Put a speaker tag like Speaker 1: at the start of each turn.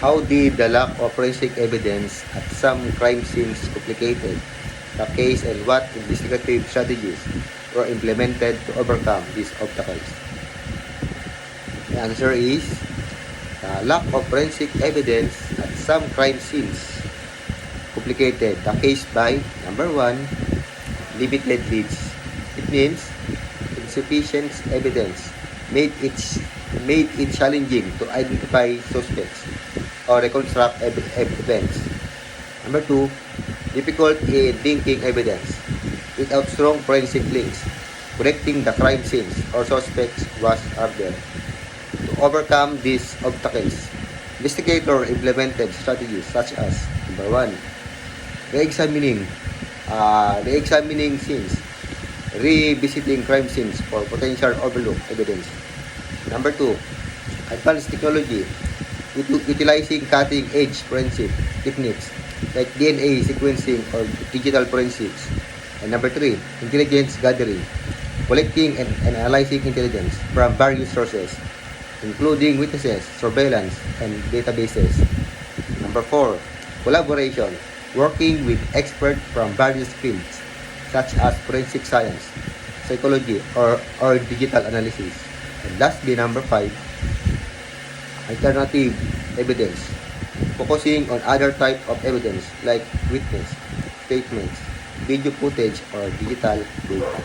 Speaker 1: How did the lack of forensic evidence at some crime scenes complicated the case, and what investigative strategies were implemented to overcome these obstacles? The answer is the lack of forensic evidence at some crime scenes complicated the case by number 1, limited leads. It means insufficient evidence made it challenging to identify suspects or reconstruct events. Number 2, difficult in linking evidence. Without strong forensic links, connecting the crime scenes or suspects was harder. To overcome these obstacles, investigators implemented strategies such as number 1, re-examining scenes, revisiting crime scenes for potential overlooked evidence. Number 2, advanced technology, utilizing cutting-edge forensic techniques like DNA sequencing or digital forensics. And number 3, intelligence gathering, collecting and analyzing intelligence from various sources, including witnesses, surveillance, and databases. Number 4, collaboration, working with experts from various fields such as forensic science, psychology, or digital analysis. And lastly, number 5, alternative evidence, focusing on other type of evidence like witness statements, video footage, or digital data.